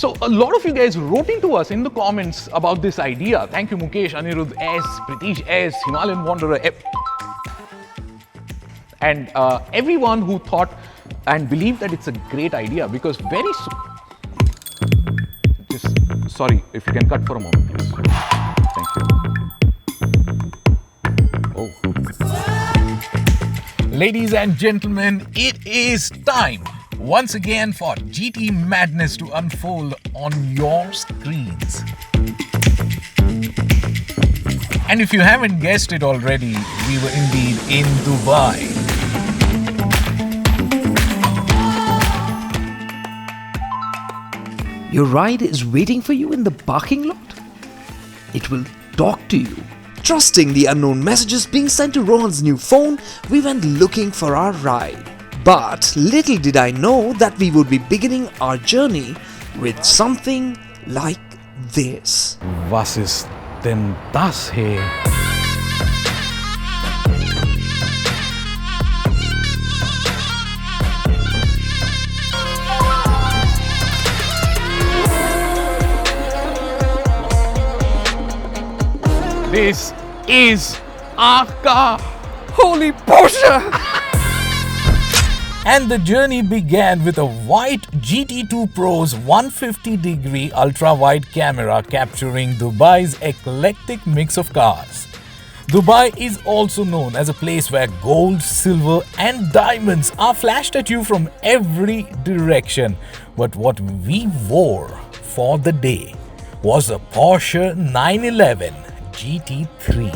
So a lot of you guys wrote into us in the comments about this idea. Thank you Mukesh, Anirudh S, Pritish S, Himalayan Wanderer and everyone who thought and believed that it's a great idea, because very soon... Sorry, if you can cut for a moment, please. Thank you. Oh. Ladies and gentlemen, it is time once again for GT madness to unfold on your screens. And if you haven't guessed it already, we were indeed in Dubai. Your ride is waiting for you in the parking lot? It will talk to you. Trusting the unknown messages being sent to Rohan's new phone, we went looking for our ride. But little did I know that we would be beginning our journey with something like this. Was ist denn das hier? This is our car. Holy Porsche! And the journey began with a white GT2 Pro's 150-degree ultra-wide camera capturing Dubai's eclectic mix of cars. Dubai is also known as a place where gold, silver and diamonds are flashed at you from every direction. But what we wore for the day was a Porsche 911 GT3.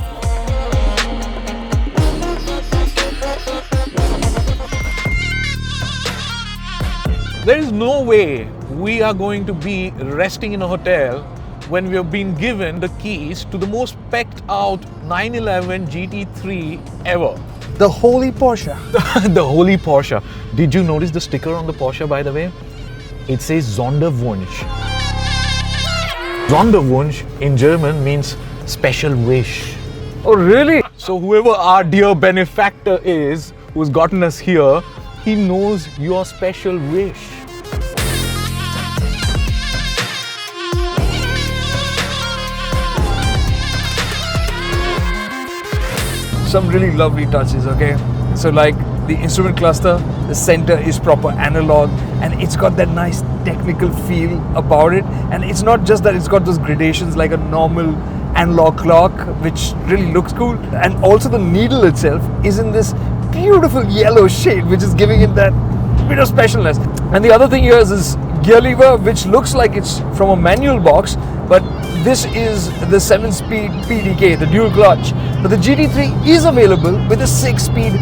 There is no way we are going to be resting in a hotel when we have been given the keys to the most specced out 911 GT3 ever. The holy Porsche. The holy Porsche. Did you notice the sticker on the Porsche, by the way? It says Sonderwunsch. Sonderwunsch in German means special wish. Oh really? So whoever our dear benefactor is, who's gotten us here, he knows your special wish. Some really lovely touches, okay? So like the instrument cluster, the center is proper analog and it's got that nice technical feel about it. And it's not just that it's got those gradations like a normal analog clock, which really looks cool. And also the needle itself is in this beautiful yellow shade, which is giving it that bit of specialness. And the other thing here is this gear lever, which looks like it's from a manual box, but this is the 7-speed PDK, the dual clutch. But the GT3 is available with a 6-speed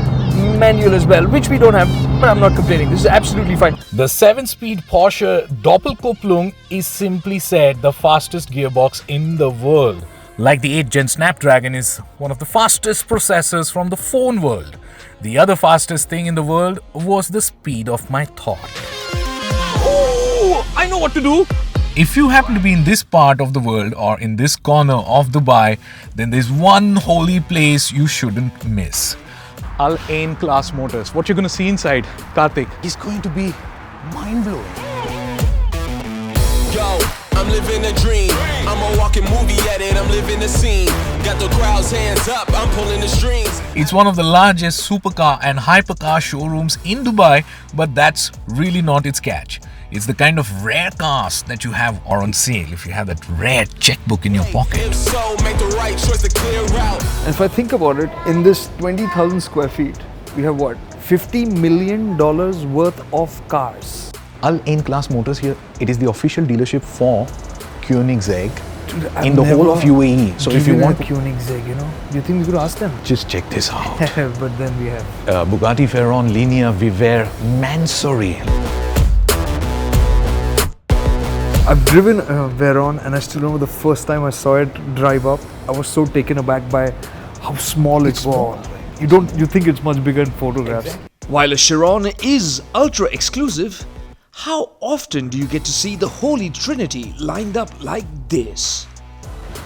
manual as well, which we don't have, but I'm not complaining. This is absolutely fine. The 7-speed Porsche Doppelkupplung is simply said the fastest gearbox in the world. Like the 8th Gen Snapdragon is one of the fastest processors from the phone world. The other fastest thing in the world was the speed of my thought. Oh, I know what to do. If you happen to be in this part of the world or in this corner of Dubai, then there's one holy place you shouldn't miss. Al Ain Class Motors. What you're going to see inside, Karthik, is going to be mind-blowing. Yo, I'm living a dream. I'm a walking movie edit. I'm living the scene. Got the crowd's hands up. I'm pulling the strings. It's one of the largest supercar and hypercar showrooms in Dubai, but that's really not its catch. It's the kind of rare cars that you have are on sale if you have that rare checkbook in your pocket. If so, make the right choice to clear out. And if I think about it, in this 20,000 square feet, we have what? $50 million worth of cars. Al Ain Class Motors here, it is the official dealership for Koenigsegg Dude, in the whole of UAE. So if you want Koenigsegg, you know, do you think we could ask them? just check this out. But then we have Bugatti Veyron, Linea, Viver, Mansory. I've driven Veyron and I still remember the first time I saw it drive up. I was so taken aback by how small it was. You think it's much bigger in photographs. Exactly. While a Chiron is ultra exclusive, how often do you get to see the Holy Trinity lined up like this?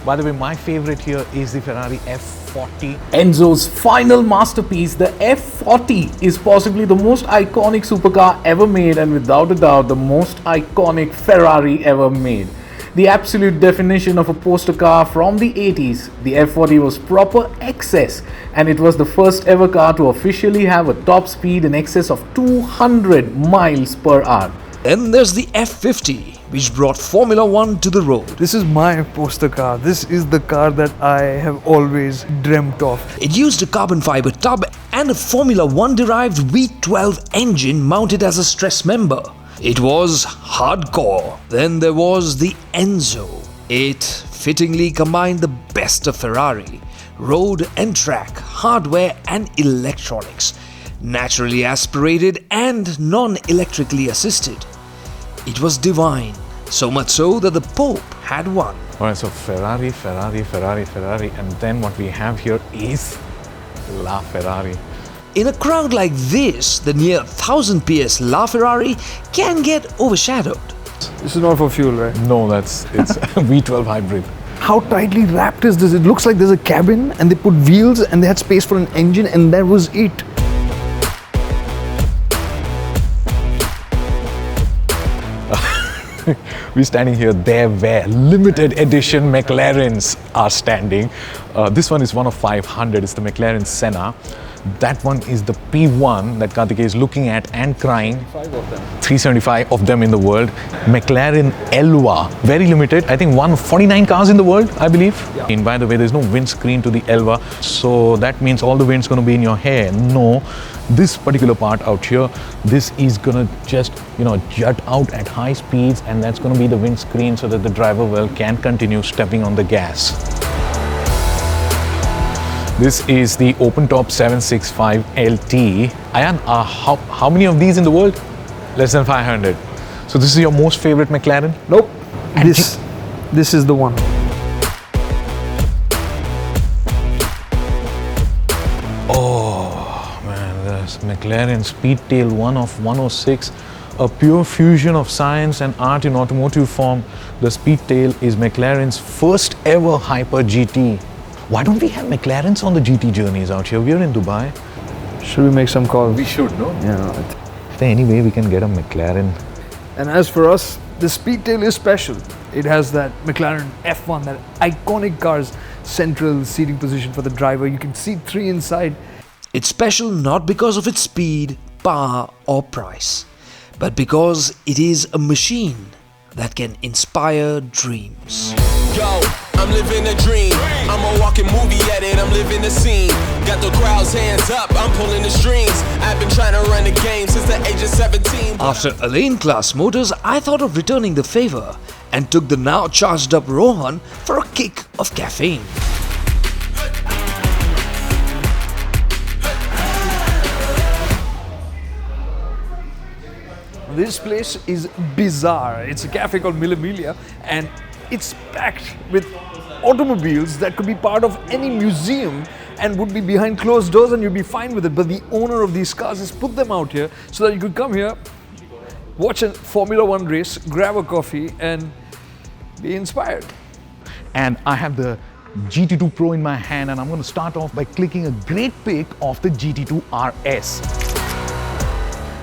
By the way, my favorite here is the Ferrari F40. Enzo's final masterpiece, the F40, is possibly the most iconic supercar ever made, and without a doubt, the most iconic Ferrari ever made. The absolute definition of a poster car from the 80s, the F40 was proper excess, and it was the first ever car to officially have a top speed in excess of 200 miles per hour. Then there's the F50, which brought Formula One to the road. This is my poster car. This is the car that I have always dreamt of. It used a carbon fiber tub and a Formula One derived V12 engine mounted as a stress member. It was hardcore. Then there was the Enzo. It fittingly combined the best of Ferrari, road and track, hardware and electronics, naturally aspirated and non-electrically assisted. It was divine, so much so that the Pope had one. Alright, so Ferrari, and then what we have here is La Ferrari. In a crowd like this, the near 1000 PS La Ferrari can get overshadowed. This is not for fuel, right? No, it's V12 hybrid. How tightly wrapped is this? It looks like there's a cabin and they put wheels and they had space for an engine and that was it. We're standing here there where limited edition McLarens are standing. This one is one of 500. It's the McLaren Senna. That one is the P1 that Karthikeya is looking at and crying. 375 of them in the world. McLaren Elva, very limited. I think 149 cars in the world, I believe. Yeah. And by the way, there's no windscreen to the Elva, so that means all the wind's going to be in your hair. No, this particular part out here, this is going to just, jut out at high speeds, and that's going to be the windscreen so that the driver can continue stepping on the gas. This is the open top 765 LT. Ayan, how many of these in the world? Less than 500. So this is your most favorite McLaren? Nope. This is the one. Oh man, this McLaren Speedtail 1 of 106. A pure fusion of science and art in automotive form. The Speedtail is McLaren's first ever Hyper GT. Why don't we have McLarens on the GT journeys out here? We're in Dubai. Should we make some calls? We should, no? Yeah. Is there any way we can get a McLaren? And as for us, the Speedtail is special. It has that McLaren F1, that iconic car's central seating position for the driver. You can seat 3 inside. It's special not because of its speed, power or price, but because it is a machine that can inspire dreams. Yo, I'm living a dream. I'm a walking movie edit, I'm living the scene. Got the crowd's hands up, I'm pulling the strings. I've been trying to run the game since the age of 17. After Alain Class Motors, I thought of returning the favor and took the now charged up Rohan for a kick of caffeine. This place is bizarre. It's a cafe called Millimilia and it's packed with automobiles that could be part of any museum and would be behind closed doors and you'd be fine with it. But the owner of these cars has put them out here so that you could come here, watch a Formula One race, grab a coffee and be inspired. And I have the GT2 Pro in my hand and I'm going to start off by clicking a great pic of the GT2 RS.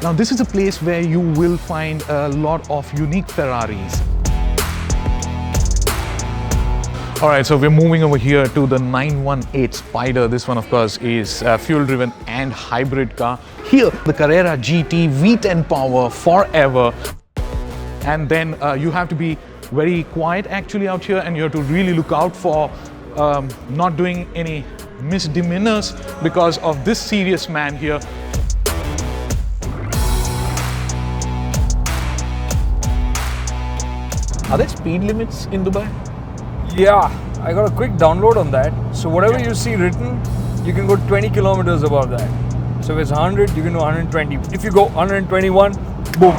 Now this is a place where you will find a lot of unique Ferraris. Alright, so we're moving over here to the 918 Spyder. This one of course is fuel driven and hybrid car. Here the Carrera GT V10 power forever. And then you have to be very quiet actually out here and you have to really look out for not doing any misdemeanors because of this serious man here. Are there speed limits in Dubai? Yeah, I got a quick download on that. So whatever you see written, you can go 20 kilometers above that. So if it's 100, you can do 120. If you go 121, boom.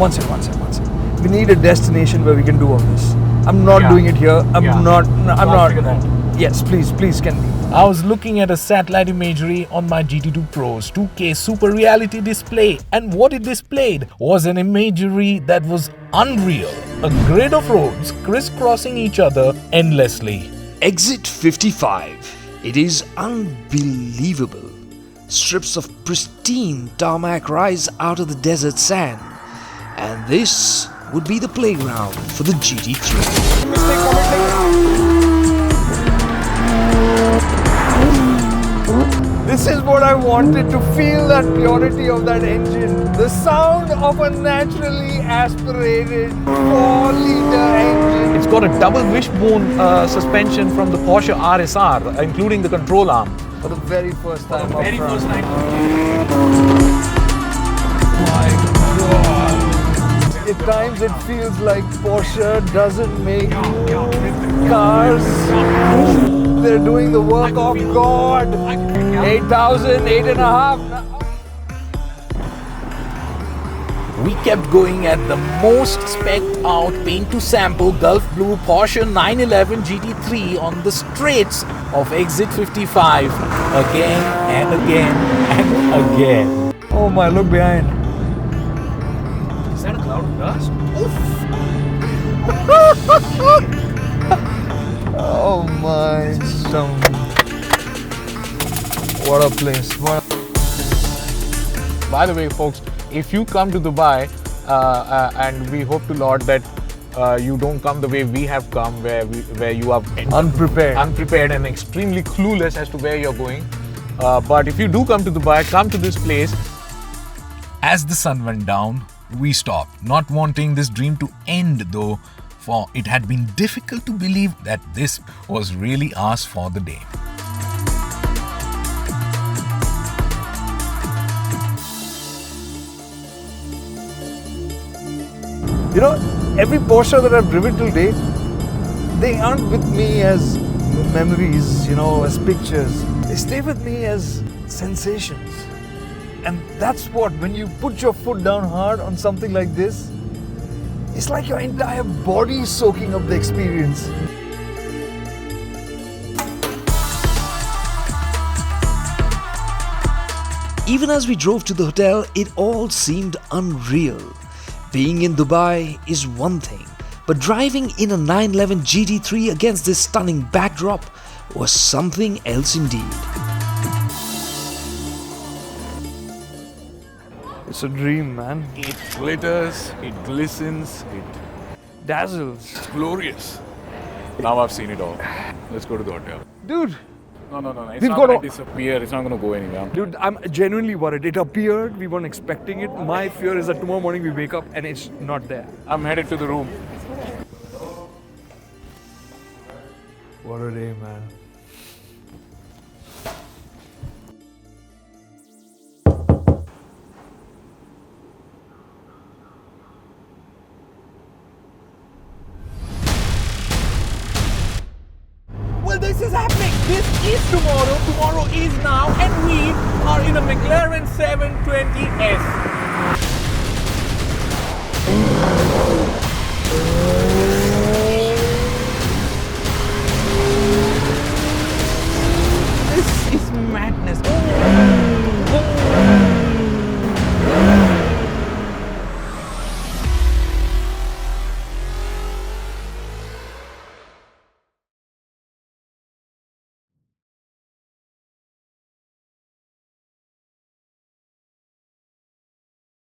One second. We need a destination where we can do all this. I'm not doing it here. I'm not. Yes, please, can we? I was looking at a satellite imagery on my GT2 Pro's 2K Super Reality display, and what it displayed was an imagery that was unreal. A grid of roads crisscrossing each other endlessly. Exit 55. It is unbelievable. Strips of pristine tarmac rise out of the desert sand, and this would be the playground for the GT3. This is what I wanted, to feel that purity of that engine. The sound of a naturally aspirated 4-liter engine. It's got a double wishbone suspension from the Porsche RSR, including the control arm. For the very first time. Very first time. My God. At times it feels like Porsche doesn't make cars. They're doing the work of God. 8,000, 8.5. We kept going at the most specced out paint to sample Gulf Blue Porsche 911 GT3 on the straights of Exit 55 again and again and again. Oh my, look behind. Is that a cloud of dust? Oh my, what a place. By the way, folks, if you come to Dubai, and we hope to Lord that you don't come the way we have come, where you are unprepared and extremely clueless as to where you're going. But if you do come to Dubai, come to this place. As the sun went down, we stopped, not wanting this dream to end though, for it had been difficult to believe that this was really ours for the day. You know, every Porsche that I've driven till date, they aren't with me as memories, as pictures. They stay with me as sensations. And that's what, when you put your foot down hard on something like this, it's like your entire body is soaking up the experience. Even as we drove to the hotel, it all seemed unreal. Being in Dubai is one thing, but driving in a 911 GT3 against this stunning backdrop was something else indeed. It's a dream, man. It glitters, it glistens, it Dazzles. It's glorious. Now I've seen it all. Let's go to the hotel. Dude. No. It's We've not got going to to disappear. It's not going to go anywhere. Dude, I'm genuinely worried. It appeared, we weren't expecting it. My fear is that tomorrow morning we wake up and it's not there. I'm headed to the room. What a day, man. Well, this is happening. This is tomorrow. Tomorrow is now. And we are in a McLaren 720S.